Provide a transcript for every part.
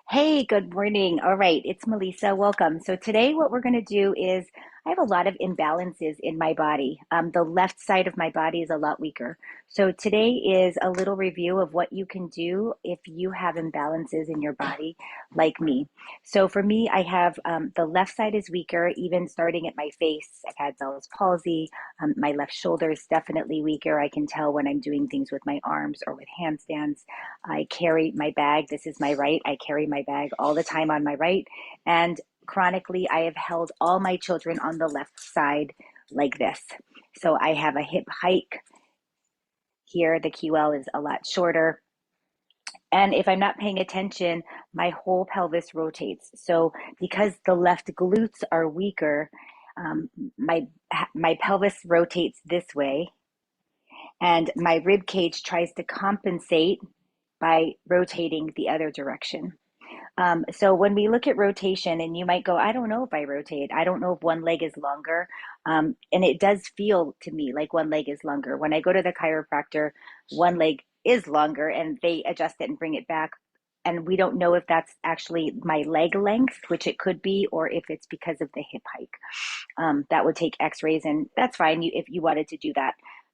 Hey, good morning. All right, it's Melisa. Welcome. So today what we're going to do is I have a lot of imbalances in my body. The left side of my body is a lot weaker. So today is a little review of what you can do if you have imbalances in your body like me. So for me, I have the left side is weaker, even starting at my face. I've had Bell's palsy. My left shoulder is definitely weaker. I can tell when I'm doing things with my arms or with handstands. I carry my bag. This is my right. I carry my bag all the time on my right. And chronically, I have held all my children on the left side like this. So I have a hip hike here. The QL is a lot shorter. And if I'm not paying attention, my whole pelvis rotates. So because the left glutes are weaker, um, my my pelvis rotates this way, and my rib cage tries to compensate by rotating the other direction. So when we look at rotation, and you might go, I don't know if I rotate. I don't know if one leg is longer. And it does feel to me like one leg is longer. When I go to the chiropractor, one leg is longer and they adjust it and bring it back. And we don't know if that's actually my leg length, which it could be, or if it's because of the hip hike. That would take x-rays, and that's fine if you wanted to do that.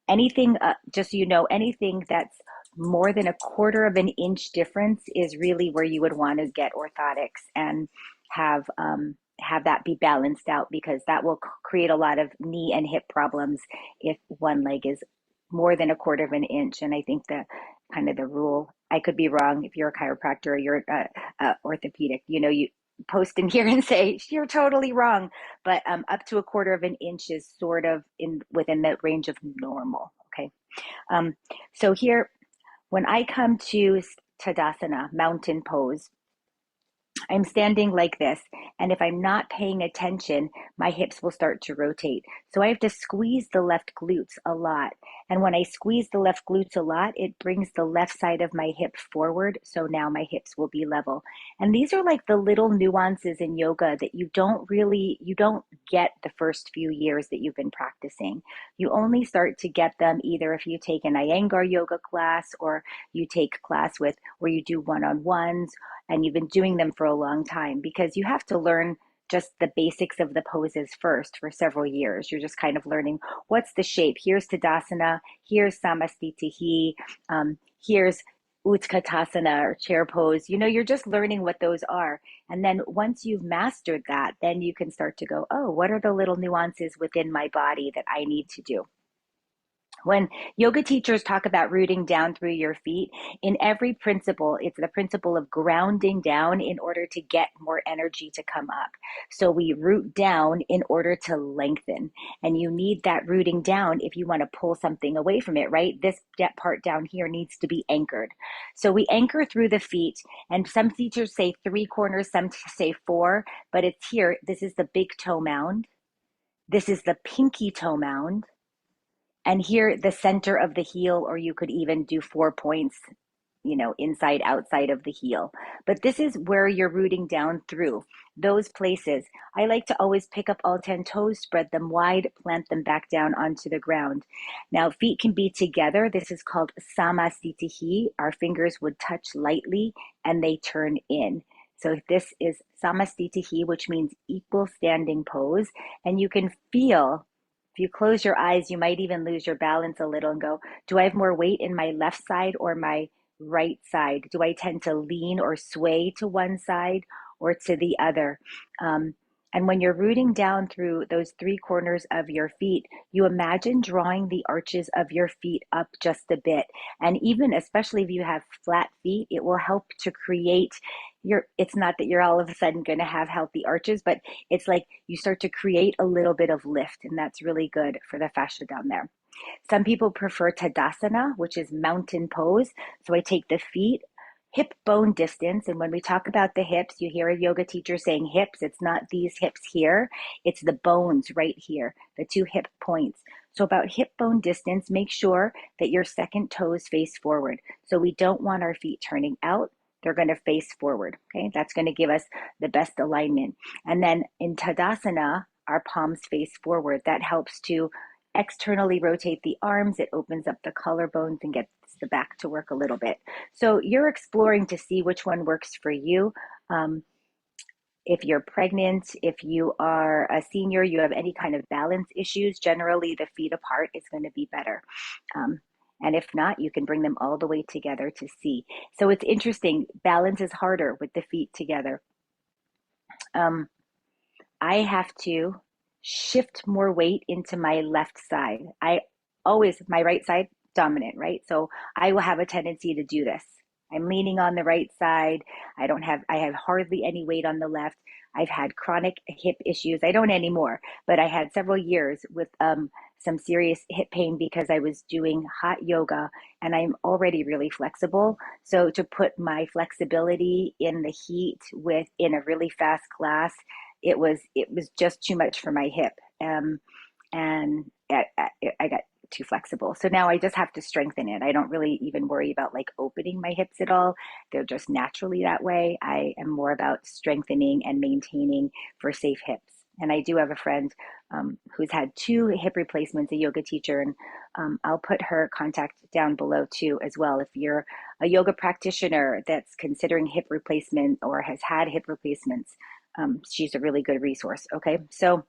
Anything, just so you know, anything that's more than a quarter of an inch difference is really where you would want to get orthotics and have that be balanced out, because that will create a lot of knee and hip problems if one leg is more than a quarter of an inch. And I think the kind of the rule, I could be wrong, if you're a chiropractor or you're orthopedic, you post in here and say you're totally wrong, but up to a quarter of an inch is sort of in within the range of normal. Okay. um, so here, when I come to Tadasana, mountain pose, I'm standing like this, and if I'm not paying attention, my hips will start to rotate. So I have to squeeze the left glutes a lot. And when I squeeze the left glutes a lot, it brings the left side of my hip forward. So now my hips will be level. And these are like the little nuances in yoga that you don't get the first few years that you've been practicing. You only start to get them either if you take an Iyengar yoga class, or you take class with where you do one-on-ones, and you've been doing them for a long time, because you have to learn just the basics of the poses first for several years. You're just kind of learning what's the shape. Here's Tadasana, here's Samastitihi, here's Utkatasana or chair pose. You're just learning what those are. And then once you've mastered that, then you can start to go, oh, what are the little nuances within my body that I need to do? When yoga teachers talk about rooting down through your feet, in every principle, it's the principle of grounding down in order to get more energy to come up. So we root down in order to lengthen. And you need that rooting down if you want to pull something away from it, right? This part down here needs to be anchored. So we anchor through the feet, and some teachers say three corners, some say four, but it's here. This is the big toe mound. This is the pinky toe mound, and here the center of the heel, or you could even do 4 points, inside outside of the heel. But this is where you're rooting down through those places. I like to always pick up all 10 toes, spread them wide, plant them back down onto the ground. Now feet can be together. This is called samastitihi. Our fingers would touch lightly and they turn in. So this is samastitihi, which means equal standing pose. And you can feel, if you close your eyes, you might even lose your balance a little and go, do I have more weight in my left side or my right side? Do I tend to lean or sway to one side or to the other? Um, and when you're rooting down through those three corners of your feet, you imagine drawing the arches of your feet up just a bit. And even, especially if you have flat feet, it will help to create it's not that you're all of a sudden going to have healthy arches, but it's like you start to create a little bit of lift, and that's really good for the fascia down there. Some people prefer Tadasana, which is mountain pose. So I take the feet hip bone distance. And when we talk about the hips, you hear a yoga teacher saying hips. It's not these hips here, it's the bones right here, the two hip points. So about hip bone distance, make sure that your second toes face forward. So we don't want our feet turning out. They're going to face forward. Okay, that's going to give us the best alignment. And then in Tadasana, our palms face forward. That helps to externally rotate the arms. It opens up the collarbones and gets the back to work a little bit. So you're exploring to see which one works for you. If you're pregnant, if you are a senior, you have any kind of balance issues, generally the feet apart is going to be better. Um, and if not, you can bring them all the way together to see. So it's interesting. Balance is harder with the feet together. Um, I have to shift more weight into my left side. I always, my right side dominant, right? So I will have a tendency to do this. I'm leaning on the right side. I have hardly any weight on the left. I've had chronic hip issues. I don't anymore, but I had several years with some serious hip pain because I was doing hot yoga and I'm already really flexible. So to put my flexibility in the heat with in a really fast class, it was just too much for my hip, and I got too flexible. So now I just have to strengthen it. I don't really even worry about like opening my hips at all. They're just naturally that way. I am more about strengthening and maintaining for safe hips. And I do have a friend who's had two hip replacements, a yoga teacher, and I'll put her contact down below too as well. If you're a yoga practitioner that's considering hip replacement or has had hip replacements, she's a really good resource. Okay, so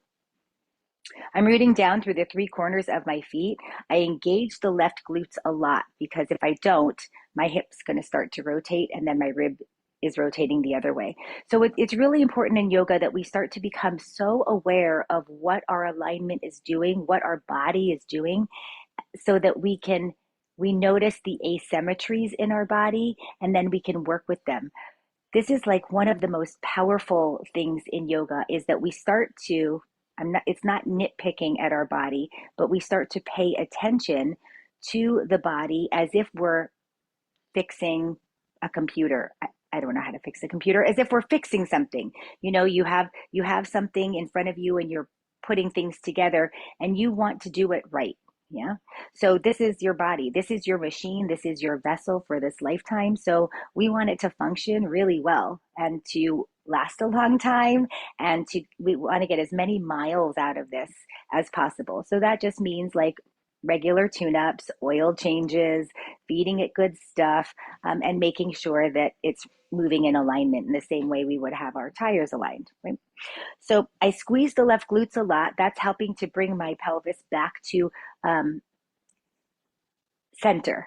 I'm rooting down through the three corners of my feet. I engage the left glutes a lot because if I don't, my hip's going to start to rotate and then my rib is rotating the other way. So it's really important in yoga that we start to become so aware of what our alignment is doing, what our body is doing, so that we notice the asymmetries in our body and then we can work with them. This is like one of the most powerful things in yoga is that we start to, it's not nitpicking at our body, but we start to pay attention to the body as if we're fixing a computer. I don't know how to fix a computer, as if we're fixing something. You know, you have something in front of you and you're putting things together and you want to do it right. Yeah. So this is your body. This is your machine. This is your vessel for this lifetime. So we want it to function really well and to last a long time, and to we want to get as many miles out of this as possible. So that just means like regular tune-ups, oil changes, feeding it good stuff, and making sure that it's moving in alignment in the same way we would have our tires aligned, right? So I squeeze the left glutes a lot. That's helping to bring my pelvis back to um, center.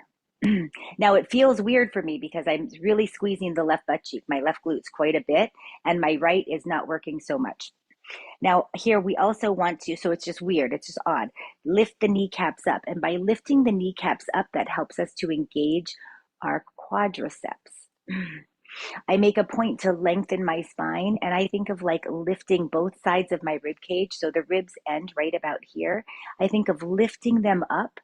Now it feels weird for me because I'm really squeezing the left butt cheek, my left glutes quite a bit, and my right is not working so much. Now, here we also want to, so it's just weird, it's just odd, lift the kneecaps up. And by lifting the kneecaps up, that helps us to engage our quadriceps. I make a point to lengthen my spine, and I think of like lifting both sides of my rib cage. So the ribs end right about here. I think of lifting them up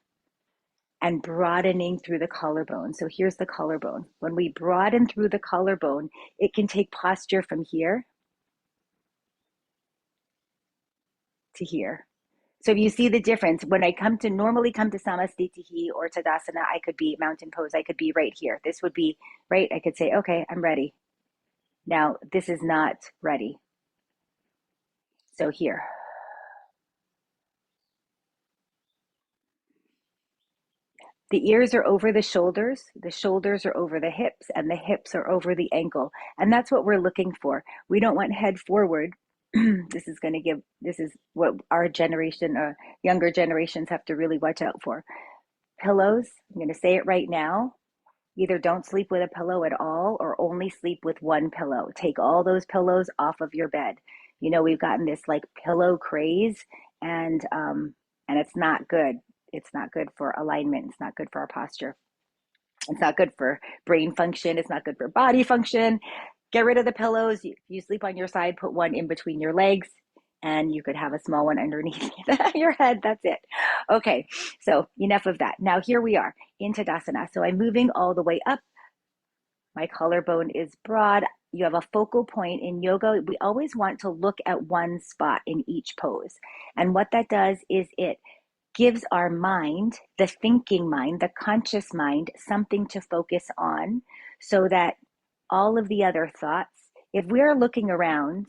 and broadening through the collarbone. So here's the collarbone. When we broaden through the collarbone, it can take posture from here to here. So if you see the difference, when I normally come to Samastitihi or Tadasana, I could be mountain pose. I could be right here. This would be right. I could say, okay, I'm ready. Now this is not ready. So here. The ears are over the shoulders are over the hips, and the hips are over the ankle. And that's what we're looking for. We don't want head forward. This is what our generation or younger generations have to really watch out for. Pillows, I'm going to say it right now. Either don't sleep with a pillow at all or only sleep with one pillow. Take all those pillows off of your bed. You know, we've gotten this like pillow craze, and it's not good. It's not good for alignment. It's not good for our posture. It's not good for brain function. It's not good for body function. Get rid of the pillows. You sleep on your side, put one in between your legs, and you could have a small one underneath your head. That's it. Okay, so enough of that. Now here we are in Tadasana. So I'm moving all the way up. My collarbone is broad. You have a focal point in yoga. We always want to look at one spot in each pose. And what that does is it gives our mind, the thinking mind, the conscious mind, something to focus on so that all of the other thoughts, if we're looking around,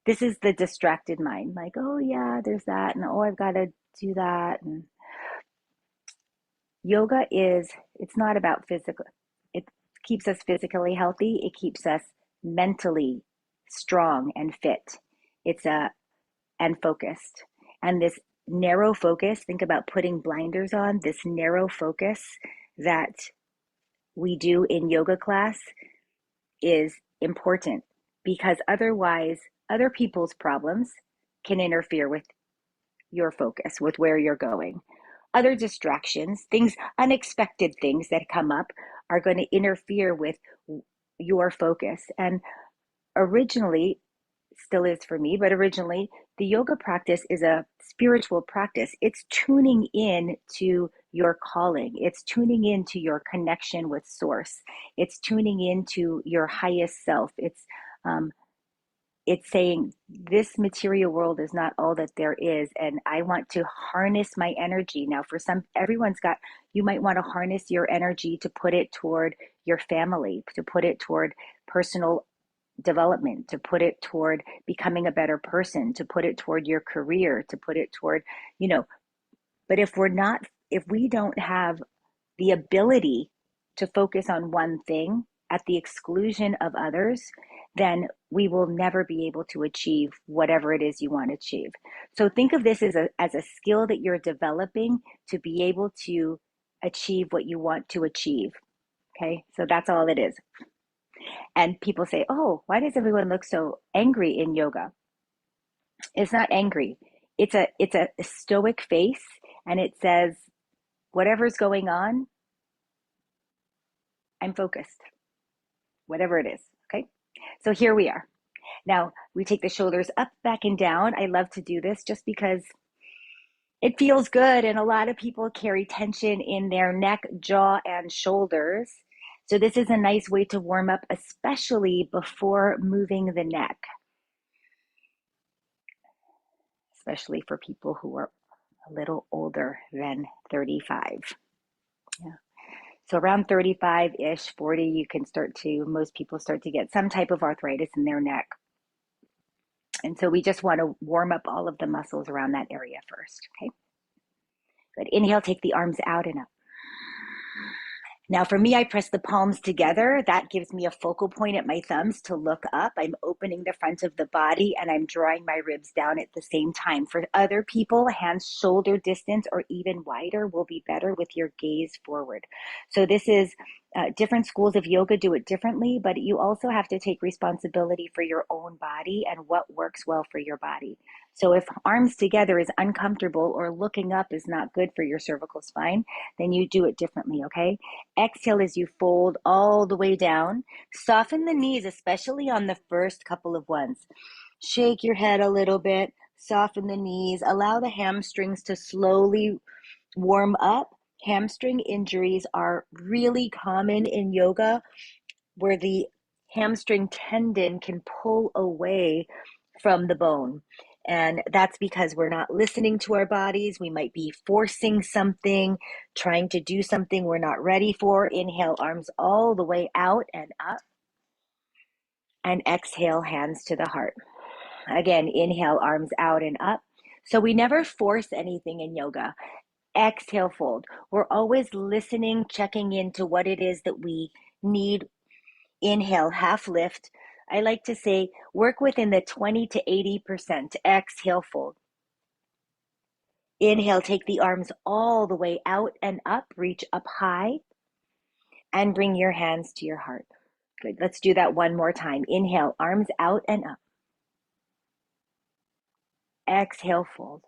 this is the distracted mind, like, oh yeah, there's that, and oh, I've got to do that. And yoga it's not about physical, it keeps us physically healthy. It keeps us mentally strong and fit. It's a and focused. And this narrow focus, think about putting blinders on, this narrow focus that we do in yoga class is important because otherwise other people's problems can interfere with your focus, with where you're going. Other distractions, things, unexpected things that come up are going to interfere with your focus. And originally, still is for me, but originally, the yoga practice is a spiritual practice. It's tuning in to your calling. It's tuning into your connection with source. It's tuning into your highest self. Um, it's saying this material world is not all that there is, and I want to harness my energy. Now for some, everyone's got, you might want to harness your energy to put it toward your family, to put it toward personal development, to put it toward becoming a better person, to put it toward your career, to put it toward, you know, but if we don't have the ability to focus on one thing at the exclusion of others, then we will never be able to achieve whatever it is you want to achieve. So think of this as a skill that you're developing to be able to achieve what you want to achieve. Okay, so that's all it is. And people say, oh, why does everyone look so angry in yoga? It's not angry. It's a stoic face, and it says, whatever's going on, I'm focused, whatever it is. Okay. So here we are. Now we take the shoulders up, back, and down. I love to do this just because it feels good. And a lot of people carry tension in their neck, jaw, and shoulders. So this is a nice way to warm up, especially before moving the neck, especially for people who are a little older than 35. Yeah. So around 35-ish, 40, most people start to get some type of arthritis in their neck. And so we just want to warm up all of the muscles around that area first. Okay. Good. Inhale, take the arms out and up. Now for me, I press the palms together. That gives me a focal point at my thumbs to look up. I'm opening the front of the body and I'm drawing my ribs down at the same time. For other people, hands shoulder distance or even wider will be better with your gaze forward. So this is different schools of yoga do it differently, but you also have to take responsibility for your own body and what works well for your body. So if arms together is uncomfortable or looking up is not good for your cervical spine, then you do it differently, okay? Exhale as you fold all the way down. Soften the knees, especially on the first couple of ones. Shake your head a little bit, soften the knees, allow the hamstrings to slowly warm up. Hamstring injuries are really common in yoga where the hamstring tendon can pull away from the bone. And that's because we're not listening to our bodies. We might be forcing something, trying to do something we're not ready for. Inhale, arms all the way out and up. And exhale, hands to the heart. Again, inhale, arms out and up. So we never force anything in yoga. Exhale, fold. We're always listening, checking into what it is that we need. Inhale, half lift. I like to say work within the 20 to 80%. Exhale, fold. Inhale, take the arms all the way out and up. Reach up high and bring your hands to your heart. Good. Let's do that one more time. Inhale, arms out and up. Exhale, fold.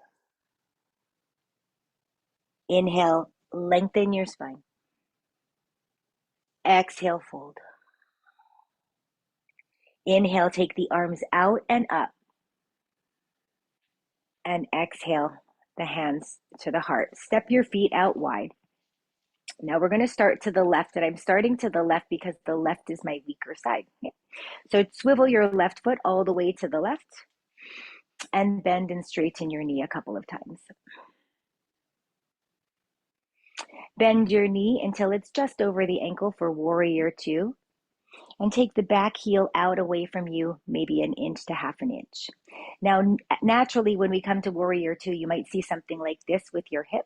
Inhale, lengthen your spine. Exhale, fold. Inhale, take the arms out and up. And exhale, the hands to the heart. Step your feet out wide. Now we're going to start to the left, and I'm starting to the left because the left is my weaker side. Okay. So swivel your left foot all the way to the left and bend and straighten your knee a couple of times. Bend your knee until it's just over the ankle for warrior two. And take the back heel out away from you, maybe an inch to half an inch. Now, naturally, when we come to warrior two, you might see something like this with your hip.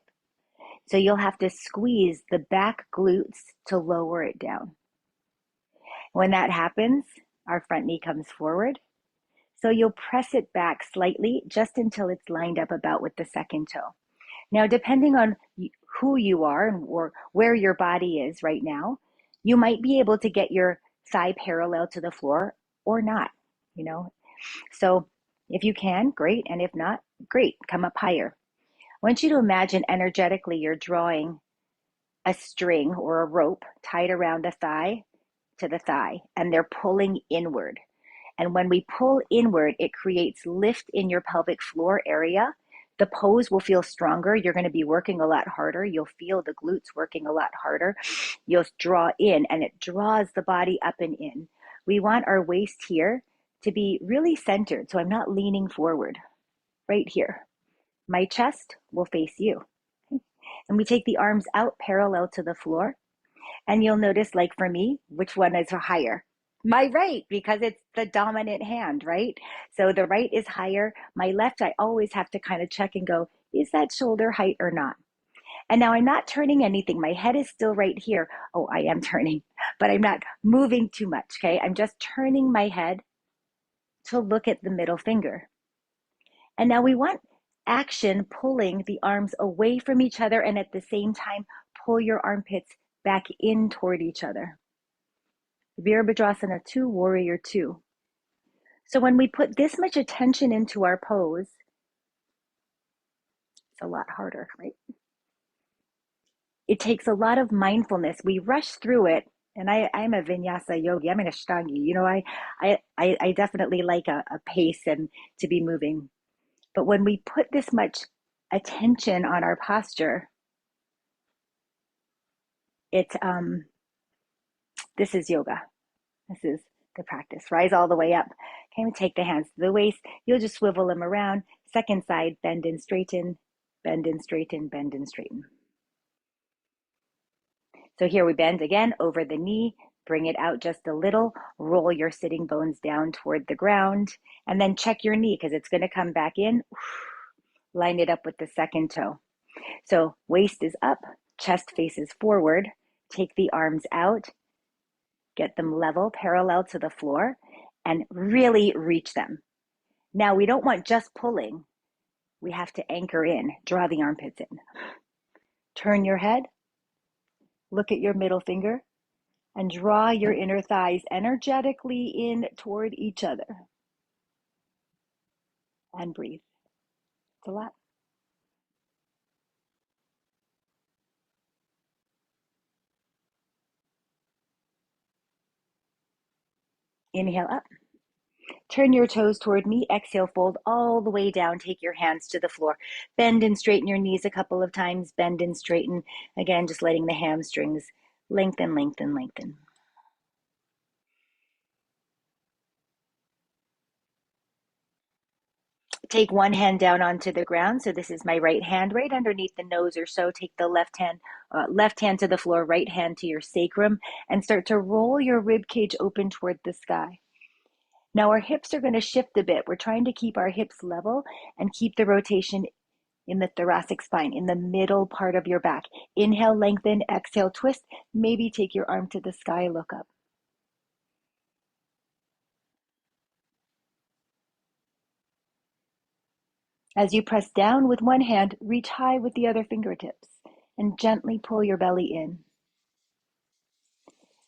So you'll have to squeeze the back glutes to lower it down. When that happens, our front knee comes forward. So you'll press it back slightly just until it's lined up about with the second toe. Now, depending on who you are or where your body is right now, you might be able to get your thigh parallel to the floor or not, you know. So if you can, great. And if not, great, come up higher. I want you to imagine energetically you're drawing a string or a rope tied around the thigh to the thigh, and they're pulling inward. And when we pull inward, it creates lift in your pelvic floor area. The pose will feel stronger. You're going to be working a lot harder. You'll feel the glutes working a lot harder. You'll draw in, and it draws the body up and in. We want our waist here to be really centered. So I'm not leaning forward right here. My chest will face you. And we take the arms out parallel to the floor. And you'll notice, like for me, which one is higher? My right, because it's the dominant hand, right? So the right is higher. My left, I always have to kind of check and go, is that shoulder height or not? And now I'm not turning anything. My head is still right here. Oh, I am turning, but I'm not moving too much, okay? I'm just turning my head to look at the middle finger. And now we want action pulling the arms away from each other and at the same time, pull your armpits back in toward each other. Virabhadrasana 2, Warrior 2. So when we put this much attention into our pose, it's a lot harder, right? It takes a lot of mindfulness. We rush through it. And I'm a vinyasa yogi. I'm an ashtangi. You know, I definitely like a pace and to be moving. But when we put this much attention on our posture, it's this is yoga. This is the practice. Rise all the way up. Okay, take the hands to the waist. You'll just swivel them around. Second side, bend and straighten, bend and straighten, bend and straighten. So here we bend again over the knee, bring it out just a little, roll your sitting bones down toward the ground, and then check your knee because it's going to come back in. Line it up with the second toe. So waist is up, chest faces forward. Take the arms out, get them level, parallel to the floor, and really reach them. Now, we don't want just pulling. We have to anchor in, draw the armpits in. Turn your head, look at your middle finger, and draw your inner thighs energetically in toward each other. And breathe. It's a lot. Inhale up. Turn your toes toward me. Exhale, fold all the way down. Take your hands to the floor. Bend and straighten your knees a couple of times. Bend and straighten. Again, just letting the hamstrings lengthen, lengthen, lengthen. Take one hand down onto the ground. So this is my right hand right underneath the nose or so. Take the left hand to the floor, right hand to your sacrum, and start to roll your rib cage open toward the sky. Now our hips are going to shift a bit. We're trying to keep our hips level and keep the rotation in the thoracic spine, in the middle part of your back. Inhale, lengthen, exhale, twist. Maybe take your arm to the sky, look up. As you press down with one hand, reach high with the other fingertips and gently pull your belly in.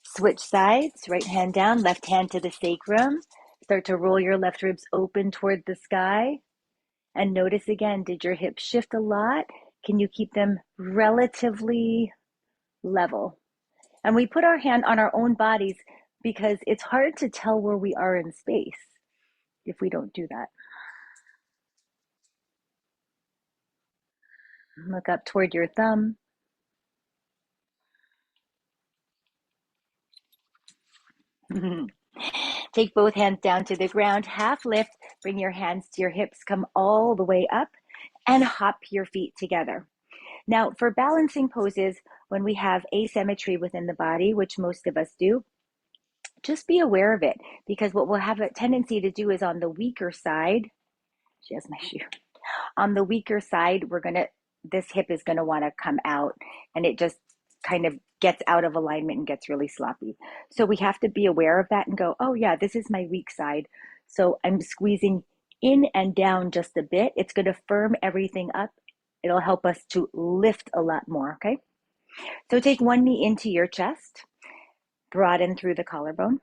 Switch sides, right hand down, left hand to the sacrum. Start to roll your left ribs open toward the sky. And notice again, did your hips shift a lot? Can you keep them relatively level? And we put our hand on our own bodies because it's hard to tell where we are in space if we don't do that. Look up toward your thumb. Take both hands down to the ground, half lift, bring your hands to your hips, come all the way up, and hop your feet together. Now, for balancing poses, when we have asymmetry within the body, which most of us do, just be aware of it, because what we'll have a tendency to do is on the weaker side, she has my shoe, on the weaker side, this hip is gonna wanna come out, and it just kind of gets out of alignment and gets really sloppy. So we have to be aware of that and go, oh yeah, this is my weak side. So I'm squeezing in and down just a bit. It's going to firm everything up. It'll help us to lift a lot more, okay? So take one knee into your chest, broaden through the collarbone.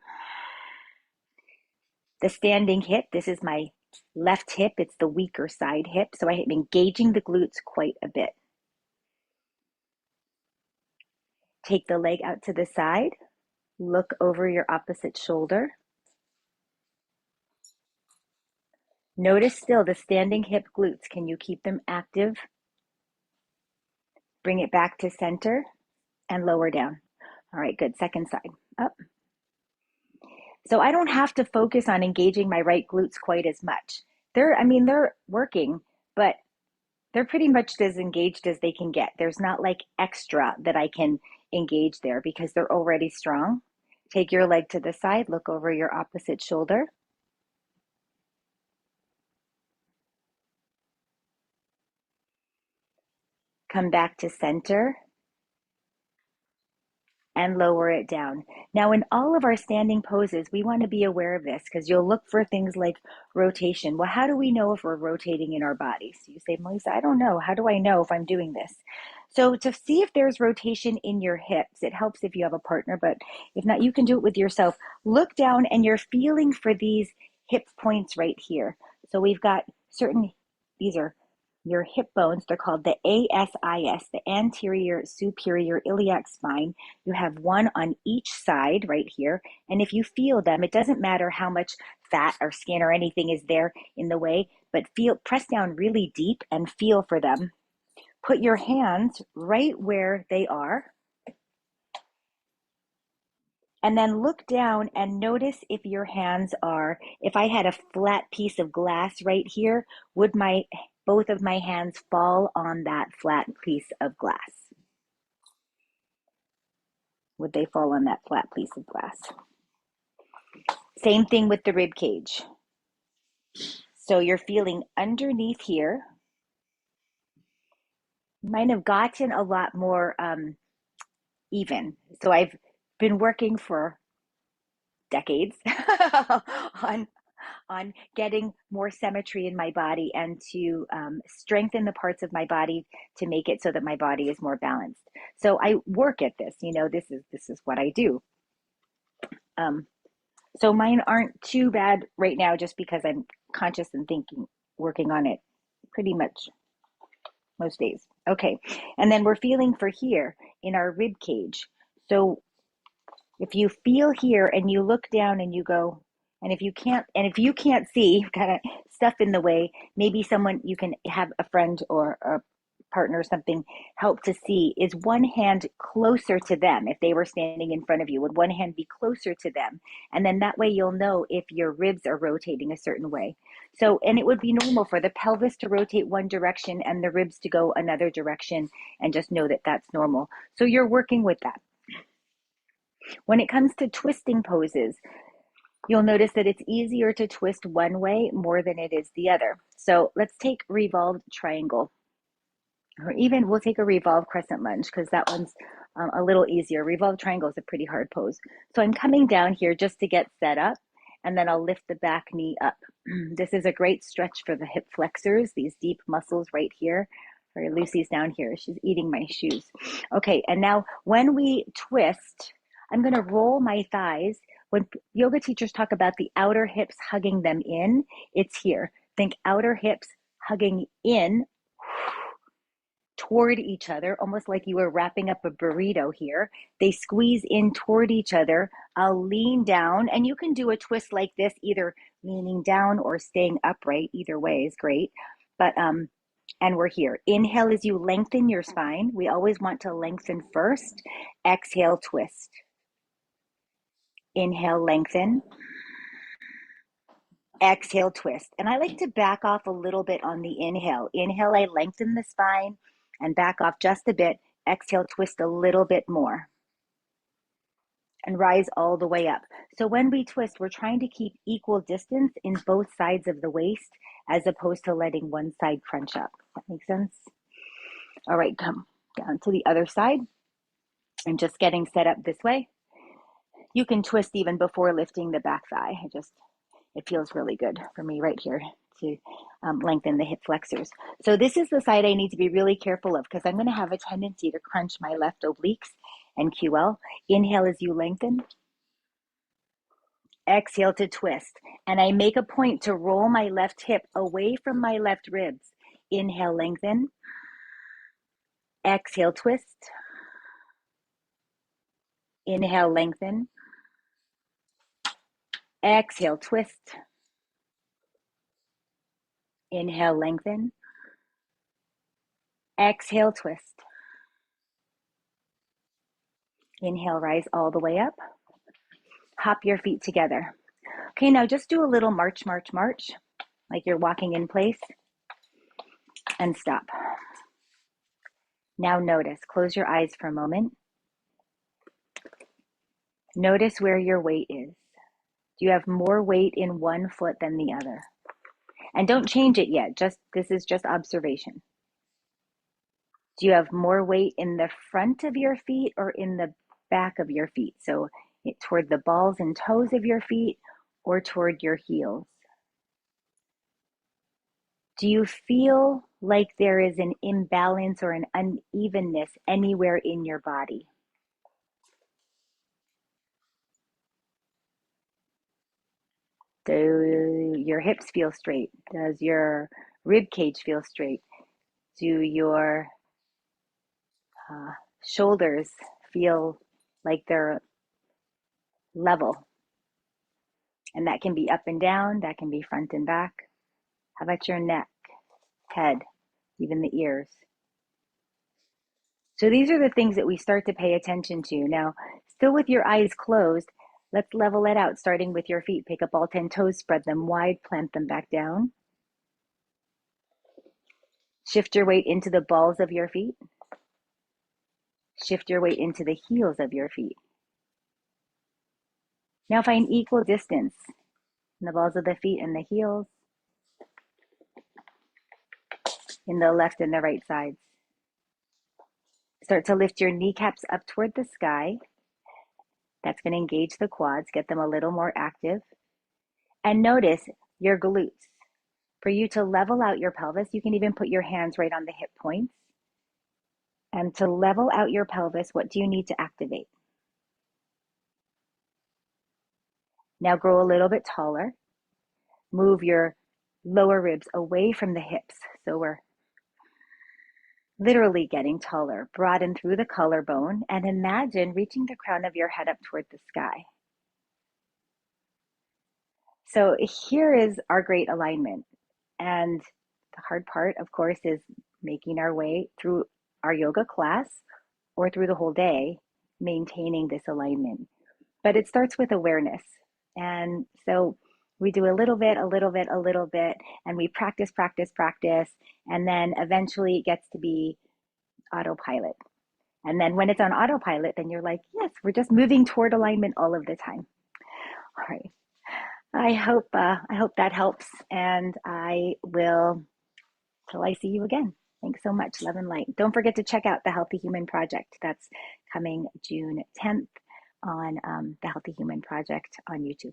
The standing hip, this is my left hip. It's the weaker side hip. So I am engaging the glutes quite a bit. Take the leg out to the side. Look over your opposite shoulder. Notice still the standing hip glutes. Can you keep them active? Bring it back to center and lower down. All right, good. Second side. Up. So I don't have to focus on engaging my right glutes quite as much. They're working, but they're pretty much as engaged as they can get. There's not like extra that I can engage there because they're already strong. Take your leg to the side, look over your opposite shoulder. Come back to center and lower it down. Now, in all of our standing poses, we want to be aware of this because you'll look for things like rotation. Well, how do we know if we're rotating in our bodies? So you say, Melisa, I don't know. How do I know if I'm doing this? So to see if there's rotation in your hips, it helps if you have a partner, but if not, you can do it with yourself. Look down and you're feeling for these hip points right here. So we've got these are your hip bones. They're called the ASIS, the anterior superior iliac spine. You have one on each side right here. And if you feel them, it doesn't matter how much fat or skin or anything is there in the way, but press down really deep and feel for them. Put your hands right where they are. And then look down and notice if your hands if I had a flat piece of glass right here, would both of my hands fall on that flat piece of glass? Would they fall on that flat piece of glass? Same thing with the rib cage. So you're feeling underneath here. Might have gotten a lot more even. So I've been working for decades on getting more symmetry in my body and to strengthen the parts of my body to make it so that my body is more balanced. So I work at this. This is what I do. So mine aren't too bad right now, just because I'm conscious and working on it pretty much most days. Okay, and then we're feeling for here in our rib cage. So if you feel here and you look down and you go, and if you can't see, you've got stuff in the way, maybe you can have a friend or a partner or something help to see, is one hand closer to them? If they were standing in front of you, would one hand be closer to them? And then that way you'll know if your ribs are rotating a certain way. So, and it would be normal for the pelvis to rotate one direction and the ribs to go another direction, and just know that that's normal. So you're working with that. When it comes to twisting poses, you'll notice that it's easier to twist one way more than it is the other. So let's take revolved triangle, or even we'll take a revolved crescent lunge because that one's a little easier. Revolved triangle is a pretty hard pose. So I'm coming down here just to get set up, and then I'll lift the back knee up. This is a great stretch for the hip flexors, these deep muscles right here. Sorry, Lucy's down here. She's eating my shoes. Okay, and now when we twist, I'm going to roll my thighs. When yoga teachers talk about the outer hips hugging them in, it's here. Think outer hips hugging in toward each other, almost like you were wrapping up a burrito here. They squeeze in toward each other. I'll lean down, and you can do a twist like this, either leaning down or staying upright. Either way is great. But and we're here. Inhale as you lengthen your spine. We always want to lengthen first. Exhale, twist. Inhale, lengthen. Exhale, twist. And I like to back off a little bit on the inhale. Inhale, I lengthen the spine and back off just a bit. Exhale, twist a little bit more and rise all the way up. So when we twist, we're trying to keep equal distance in both sides of the waist as opposed to letting one side crunch up. Does that make sense? All right, come down to the other side. I'm just getting set up this way. You can twist even before lifting the back thigh. It feels really good for me right here to lengthen the hip flexors. So this is the side I need to be really careful of because I'm going to have a tendency to crunch my left obliques and QL. Inhale as you lengthen. Exhale to twist. And I make a point to roll my left hip away from my left ribs. Inhale, lengthen. Exhale, twist. Inhale, lengthen. Exhale, twist. Inhale, lengthen. Exhale, twist. Inhale, rise all the way up. Hop your feet together. Okay, now just do a little march, march, march, like you're walking in place, and stop. Now notice, close your eyes for a moment. Notice where your weight is. Do you have more weight in one foot than the other? And don't change it yet, this is just observation. Do you have more weight in the front of your feet or in the back of your feet? So toward the balls and toes of your feet or toward your heels? Do you feel like there is an imbalance or an unevenness anywhere in your body? Do your hips feel straight? Does your rib cage feel straight? Do your shoulders feel like they're level? And that can be up and down, that can be front and back. How about your neck, head, even the ears? So these are the things that we start to pay attention to. Now, still with your eyes closed, let's level it out, starting with your feet. Pick up all 10 toes, spread them wide, plant them back down. Shift your weight into the balls of your feet. Shift your weight into the heels of your feet. Now find equal distance in the balls of the feet and the heels, in the left and the right sides. Start to lift your kneecaps up toward the sky. That's going to engage the quads, get them a little more active. And notice your glutes. For you to level out your pelvis, you can even put your hands right on the hip points. And to level out your pelvis, what do you need to activate? Now grow a little bit taller. Move your lower ribs away from the hips. So we're literally getting taller. Broaden through the collarbone and imagine reaching the crown of your head up toward the sky. So here is our great alignment. And the hard part, of course, is making our way through our yoga class or through the whole day, maintaining this alignment. But it starts with awareness. And so we do a little bit, a little bit, a little bit, and we practice, practice, practice. And then eventually it gets to be autopilot. And then when it's on autopilot, then you're like, yes, we're just moving toward alignment all of the time. All right. I hope that helps, and I will till I see you again. Thanks so much. Love and light. Don't forget to check out the Healthy Human Project. That's coming June 10th on the Healthy Human Project on YouTube.